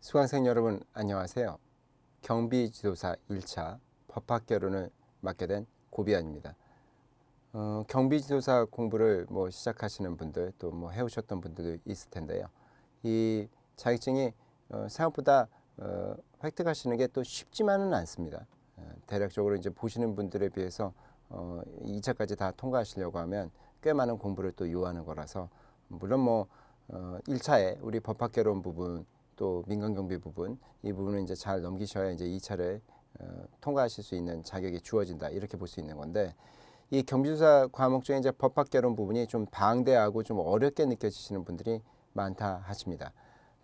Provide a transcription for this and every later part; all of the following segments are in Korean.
수강생 여러분 안녕하세요. 경비지도사 1차 법학개론을 맡게 된 고비안입니다. 경비지도사 공부를 시작하시는 분들 또 해오셨던 분들도 있을 텐데요. 이 자격증이 생각보다 획득하시는 게 또 쉽지만은 않습니다. 대략적으로 이제 보시는 분들에 비해서 2차까지 다 통과하시려고 하면 꽤 많은 공부를 또 요하는 거라서, 물론 1차에 우리 법학개론 부분 또 민간경비 부분, 이 부분은 이제 잘 넘기셔야 이제 2차를 통과하실 수 있는 자격이 주어진다, 이렇게 볼 수 있는 건데, 이 경비조사 과목 중에 이제 법학개론 부분이 좀 방대하고 좀 어렵게 느껴지시는 분들이 많다 하십니다.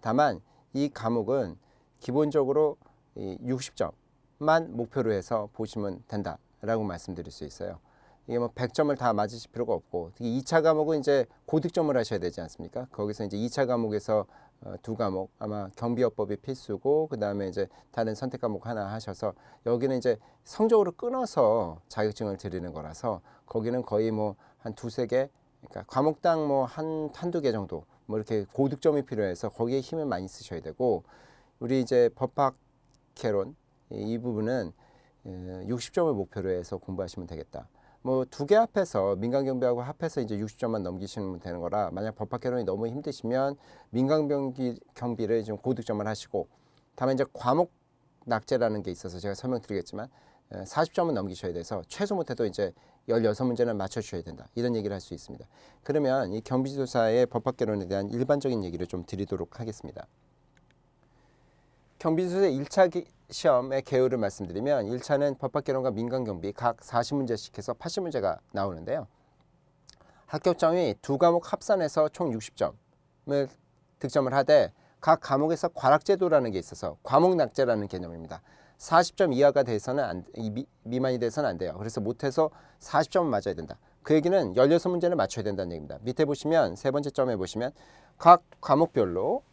다만 이 과목은 기본적으로 60점만 목표로 해서 보시면 된다라고 말씀드릴 수 있어요. 이게 100점을 다 맞으실 필요가 없고, 특히 2차 과목은 이제 고득점을 하셔야 되지 않습니까? 거기서 이제 2차 과목에서 두 과목, 아마 경비업법이 필수고 그 다음에 이제 다른 선택 과목 하나 하셔서, 여기는 이제 성적으로 끊어서 자격증을 드리는 거라서 거기는 거의 한 두세 개, 그러니까 과목당 한두 개 정도 이렇게 고득점이 필요해서 거기에 힘을 많이 쓰셔야 되고, 우리 이제 법학개론 이 부분은 60점을 목표로 해서 공부하시면 되겠다. 두 개 합해서 민간경비하고 합해서 이제 60점만 넘기시면 되는 거라, 만약 법학개론이 너무 힘드시면 민간경비를 좀 고득점을 하시고, 다만 이제 과목 낙제라는 게 있어서 제가 설명드리겠지만 40점은 넘기셔야 돼서 최소 못해도 이제 16문제는 맞춰주셔야 된다, 이런 얘기를 할 수 있습니다. 그러면 이 경비지도사의 법학개론에 대한 일반적인 얘기를 좀 드리도록 하겠습니다. 경비지도사 1차 시험의 개요를 말씀드리면, 1차는 법학개론과 민간경비 각 40문제씩 해서 80문제가 나오는데요. 합격점이 두 과목 합산해서 총 60점을 득점을 하되, 각 과목에서 과락제도라는 게 있어서 과목 낙제라는 개념입니다. 40점 이하가 돼서는 미만이 돼서는 안 돼요. 그래서 못해서 40점은 맞아야 된다. 그 얘기는 16문제를 맞춰야 된다는 얘기입니다. 밑에 보시면 세 번째 점에 보시면 각 과목별로,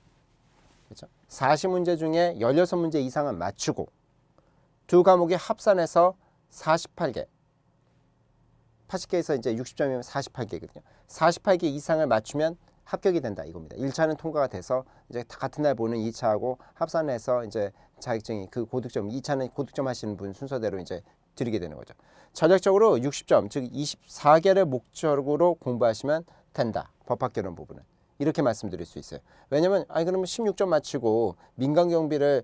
그렇죠? 40문제 중에 16문제 이상은 맞추고, 두 과목이 합산해서 48개, 80개에서 이제 60점이면 48개거든요. 48개 이상을 맞추면 합격이 된다, 이겁니다. 1차는 통과가 돼서 이제 같은 날 보는 2차하고 합산해서 이제 자격증이 그 고득점, 2차는 고득점 하시는 분 순서대로 이제 드리게 되는 거죠. 전략적으로 60점, 즉 24개를 목적으로 공부하시면 된다, 법학개론 부분은. 이렇게 말씀드릴 수 있어요. 왜냐면 그러면 16점 맞추고 민간경비를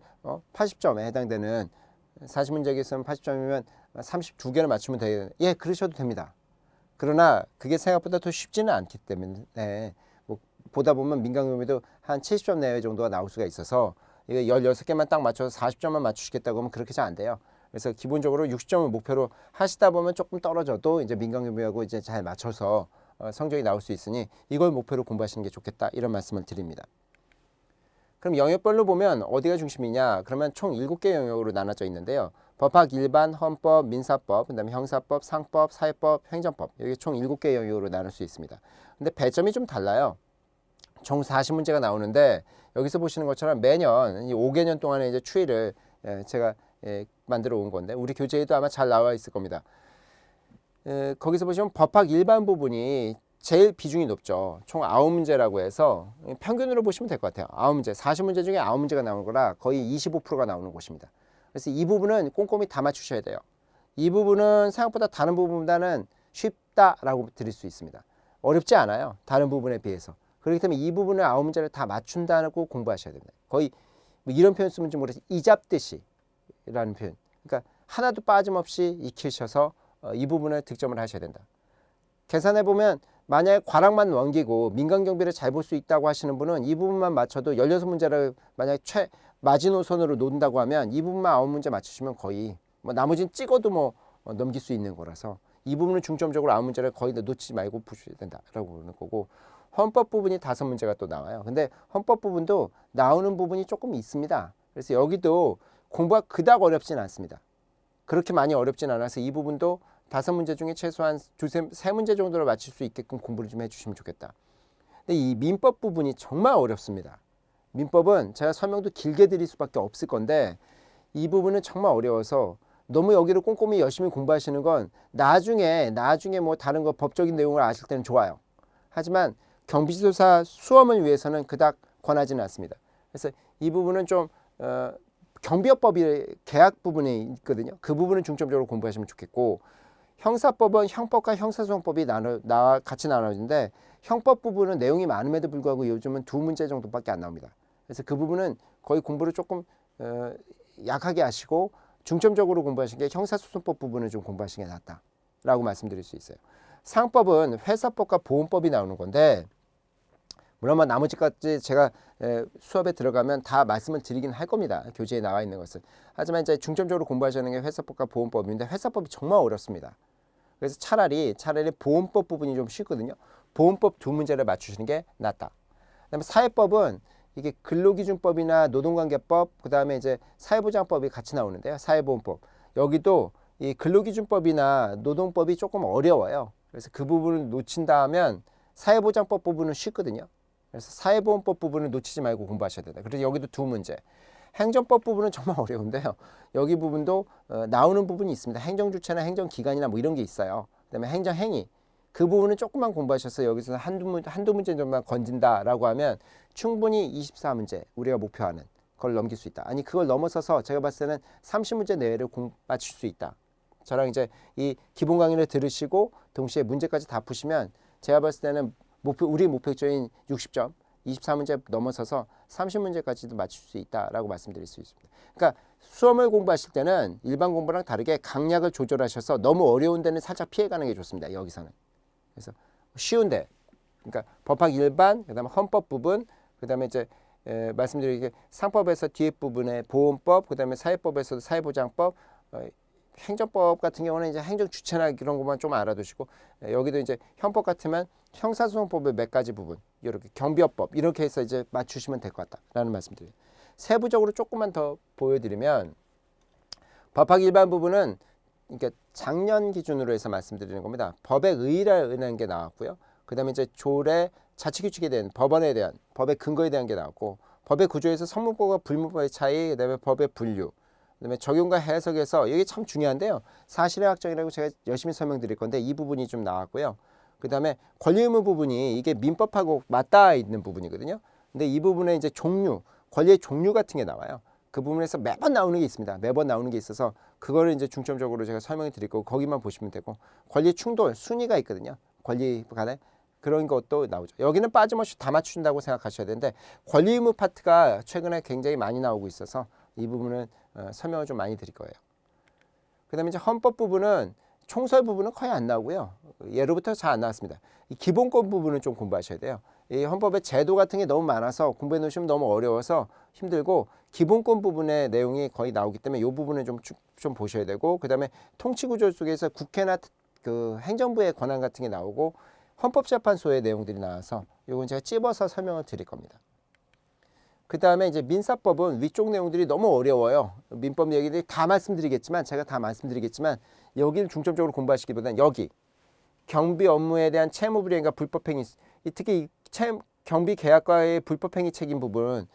80점에 해당되는 40문제에 있으면 80점이면 32개를 맞추면 되겠네. 예, 그러셔도 됩니다. 그러나 그게 생각보다 더 쉽지는 않기 때문에 보다 보면 민간경비도 한 70점 내외 정도가 나올 수가 있어서, 이거 16개만 딱 맞춰서 40점만 맞추시겠다고 하면 그렇게 잘 안 돼요. 그래서 기본적으로 60점을 목표로 하시다 보면 조금 떨어져도 이제 민간경비하고 이제 잘 맞춰서 성적이 나올 수 있으니 이걸 목표로 공부하시는 게 좋겠다, 이런 말씀을 드립니다. 그럼 영역별로 보면 어디가 중심이냐? 그러면 총 7개 영역으로 나눠져 있는데요. 법학, 일반, 헌법, 민사법, 그다음에 형사법, 상법, 사회법, 행정법, 여기 총 7개 영역으로 나눌 수 있습니다. 근데 배점이 좀 달라요. 총 40문제가 나오는데, 여기서 보시는 것처럼 매년 5개년 동안의 이제 추이를 제가 만들어 온 건데, 우리 교재에도 아마 잘 나와 있을 겁니다. 거기서 보시면 법학 일반 부분이 제일 비중이 높죠. 총 9문제라고 해서 평균으로 보시면 될 것 같아요. 9문제, 40문제 중에 9문제가 나오는 거라 거의 25%가 나오는 곳입니다. 그래서 이 부분은 꼼꼼히 다 맞추셔야 돼요. 이 부분은 생각보다 다른 부분보다는 쉽다라고 드릴 수 있습니다. 어렵지 않아요, 다른 부분에 비해서. 그렇기 때문에 이 부분을 9문제를 다 맞춘다고 공부하셔야 됩니다. 거의 이런 표현 쓰면 좀 모르겠어요. 이 잡듯이 라는 표현. 그러니까 하나도 빠짐없이 익히셔서 이 부분을 득점을 하셔야 된다. 계산해 보면 만약에 과락만 넘기고 민간경비를 잘 볼 수 있다고 하시는 분은 이 부분만 맞춰도 16문제를 만약에 마지노선으로 놓는다고 하면 이 부분만 9문제 맞추시면 거의 나머지는 찍어도 넘길 수 있는 거라서, 이 부분은 중점적으로 9문제를 거의 놓치지 말고 보셔야 된다라고 보는 거고, 헌법 부분이 5문제가 또 나와요. 근데 헌법 부분도 나오는 부분이 조금 있습니다. 그래서 여기도 공부가 그닥 어렵진 않습니다. 그렇게 많이 어렵진 않아서 이 부분도 5문제 중에 최소한 3문제 정도를 맞출 수 있게끔 공부를 좀 해주시면 좋겠다. 근데 이 민법 부분이 정말 어렵습니다. 민법은 제가 설명도 길게 드릴 수밖에 없을 건데, 이 부분은 정말 어려워서 너무 여기를 꼼꼼히 열심히 공부하시는 건 나중에 다른 거 법적인 내용을 아실 때는 좋아요. 하지만 경비지도사 수험을 위해서는 그닥 권하지는 않습니다. 그래서 이 부분은 좀 경비업법이 계약 부분이 있거든요. 그 부분은 중점적으로 공부하시면 좋겠고, 형사법은 형법과 형사소송법이 같이 나눠지는데, 형법 부분은 내용이 많음에도 불구하고 요즘은 2문제 정도밖에 안 나옵니다. 그래서 그 부분은 거의 공부를 조금 약하게 하시고 중점적으로 공부하시는 게 형사소송법 부분을 좀 공부하시는 게 낫다라고 말씀드릴 수 있어요. 상법은 회사법과 보험법이 나오는 건데, 물론 나머지까지 제가 수업에 들어가면 다 말씀을 드리긴 할 겁니다. 교재에 나와 있는 것은. 하지만 이제 중점적으로 공부하시는 게 회사법과 보험법인데, 회사법이 정말 어렵습니다. 그래서 차라리 보험법 부분이 좀 쉽거든요. 보험법 2문제를 맞추시는 게 낫다. 그다음에 사회법은 이게 근로기준법이나 노동관계법, 그다음에 이제 사회보장법이 같이 나오는데요. 사회보험법. 여기도 이 근로기준법이나 노동법이 조금 어려워요. 그래서 그 부분을 놓친다 하면 사회보장법 부분은 쉽거든요. 그래서 사회보험법 부분을 놓치지 말고 공부하셔야 된다. 그래서 여기도 2문제. 행정법 부분은 정말 어려운데요. 여기 부분도 나오는 부분이 있습니다. 행정주체나 행정기관이나 뭐 이런 게 있어요. 그다음에 행정행위. 그 부분은 조금만 공부하셔서 여기서 한두 문제 정도만 건진다라고 하면 충분히 24문제 우리가 목표하는 그걸 넘길 수 있다. 아니 그걸 넘어서서 제가 봤을 때는 30문제 내외를 맞출 수 있다. 저랑 이제 이 기본 강의를 들으시고 동시에 문제까지 다 푸시면 제가 봤을 때는 우리 목표점인 60점 24문제 넘어서서 30문제까지도 맞출 수 있다라고 말씀드릴 수 있습니다. 그러니까 수험을 공부하실 때는 일반 공부랑 다르게 강약을 조절하셔서 너무 어려운 데는 살짝 피해가는 게 좋습니다. 여기서는. 그래서 쉬운데, 그러니까 법학 일반, 그다음에 헌법 부분, 그다음에 이제 말씀드리게 상법에서 뒤에 부분에 보험법, 그다음에 사회법에서도 사회보장법, 행정법 같은 경우는 이제 행정주체나 이런 것만 좀 알아두시고, 여기도 이제 형법 같으면 형사소송법의 몇 가지 부분, 이렇게 경비업법 이렇게 해서 이제 맞추시면 될 것 같다라는 말씀드려요. 세부적으로 조금만 더 보여드리면, 법학 일반 부분은 그러니까 작년 기준으로 해서 말씀드리는 겁니다. 법의 의의라는 게 나왔고요. 그다음에 이제 조례, 자치규칙에 대한 법원에 대한 법의 근거에 대한 게 나왔고, 법의 구조에서 성문법과 불문법의 차이, 그다음에 법의 분류, 그다음에 적용과 해석에서 이게 참 중요한데요. 사실의 확정이라고 제가 열심히 설명드릴 건데 이 부분이 좀 나왔고요. 그다음에 권리 의무 부분이 이게 민법하고 맞닿아 있는 부분이거든요. 근데 이 부분에 이제 종류, 권리의 종류 같은 게 나와요. 그 부분에서 매번 나오는 게 있습니다. 매번 나오는 게 있어서 그거를 이제 중점적으로 제가 설명을 드릴 거고 거기만 보시면 되고, 권리 충돌 순위가 있거든요. 권리 간에 그런 것도 나오죠. 여기는 빠짐없이 다 맞춘다고 생각하셔야 되는데, 권리 의무 파트가 최근에 굉장히 많이 나오고 있어서 이 부분은 설명을 좀 많이 드릴 거예요. 그다음에 이제 헌법 부분은 총설 부분은 거의 안 나오고요. 예로부터 잘 안 나왔습니다. 이 기본권 부분은 좀 공부하셔야 돼요. 이 헌법의 제도 같은 게 너무 많아서 공부해 놓으시면 너무 어려워서 힘들고, 기본권 부분의 내용이 거의 나오기 때문에 이 부분을 좀 보셔야 되고, 그다음에 통치구조 속에서 국회나 그 행정부의 권한 같은 게 나오고, 헌법재판소의 내용들이 나와서 이건 제가 찝어서 설명을 드릴 겁니다. 그 다음에 이제 민사법은 위쪽 내용들이 너무 어려워요. 민법 얘기들이 다 말씀드리겠지만, 제가 다 말씀드리겠지만, 여기를 중점적으로 공부하시기보다는 여기 경비 업무에 대한 채무불이행과 불법행위, 특히 경비 계약과의 불법행위 책임 부분,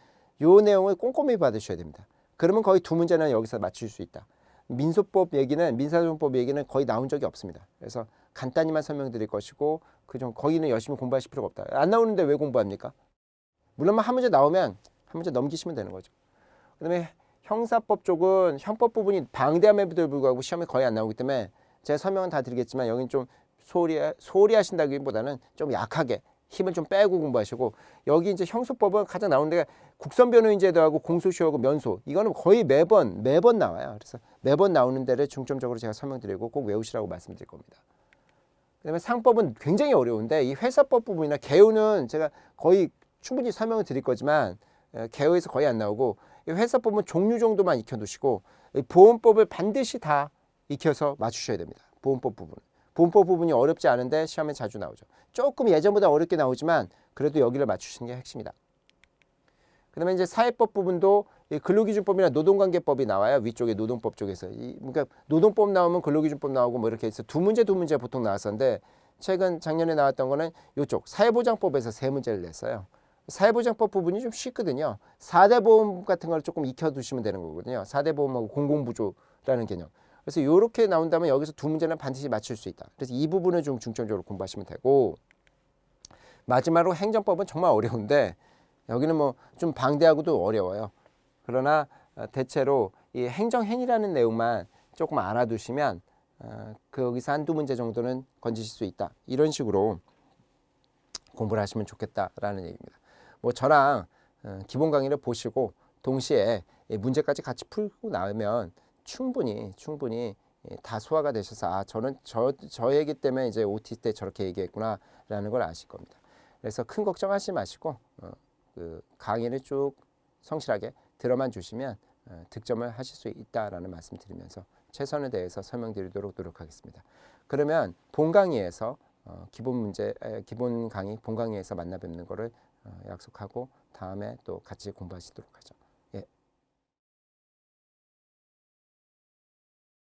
요 내용을 꼼꼼히 받으셔야 됩니다. 그러면 거의 2문제는 여기서 맞출 수 있다. 민소법 얘기는, 민사소송법 얘기는 거의 나온 적이 없습니다. 그래서 간단히만 설명드릴 것이고, 거기는 열심히 공부하실 필요가 없다. 안 나오는데 왜 공부합니까? 물론 한 문제 나오면 한 문제 넘기시면 되는 거죠. 그다음에 형사법 쪽은 형법 부분이 방대함에도 불구하고 시험에 거의 안 나오기 때문에 제가 설명은 다 드리겠지만, 여기는 좀 소홀히 하신다기보다는 좀 약하게 힘을 좀 빼고 공부하시고, 여기 이제 형소법은 가장 나오는 데가 국선변호인제도하고 공소시효하고 면소, 이거는 거의 매번 나와요. 그래서 매번 나오는 데를 중점적으로 제가 설명드리고 꼭 외우시라고 말씀드릴 겁니다. 그다음에 상법은 굉장히 어려운데, 이 회사법 부분이나 개요는 제가 거의 충분히 설명을 드릴 거지만 개요에서 거의 안 나오고, 이 회사법은 종류 정도만 익혀두시고, 보험법을 반드시 다 익혀서 맞추셔야 됩니다. 보험법 부분이 어렵지 않은데 시험에 자주 나오죠. 조금 예전보다 어렵게 나오지만 그래도 여기를 맞추시는 게 핵심이다. 그다음에 이제 사회법 부분도 근로기준법이나 노동관계법이 나와요. 위쪽에 노동법 쪽에서. 그러니까 노동법 나오면 근로기준법 나오고 뭐 이렇게 해서 2문제 보통 나왔었는데, 작년에 나왔던 거는 이쪽 사회보장법에서 3문제를 냈어요. 사회보장법 부분이 좀 쉽거든요. 4대 보험 같은 걸 조금 익혀두시면 되는 거거든요. 4대 보험하고 공공부조라는 개념. 그래서 이렇게 나온다면 여기서 2문제는 반드시 맞출 수 있다. 그래서 이 부분을 좀 중점적으로 공부하시면 되고, 마지막으로 행정법은 정말 어려운데, 여기는 뭐 좀 방대하고도 어려워요. 그러나 대체로 이 행정행위라는 내용만 조금 알아두시면 거기서 한두 문제 정도는 건지실 수 있다. 이런 식으로 공부를 하시면 좋겠다라는 얘기입니다. 뭐 저랑 기본 강의를 보시고 동시에 문제까지 같이 풀고 나면 충분히 다 소화가 되셔서 아 저는 저 얘기 때문에 이제 OT 때 저렇게 얘기했구나라는 걸 아실 겁니다. 그래서 큰 걱정하지 마시고 그 강의를 쭉 성실하게 들어만 주시면 득점을 하실 수 있다라는 말씀드리면서 최선을 다해서 설명드리도록 노력하겠습니다. 그러면 본 강의에서 기본 강의 본 강의에서 만나 뵙는 거를 약속하고 다음에 또 같이 공부하시도록 하죠.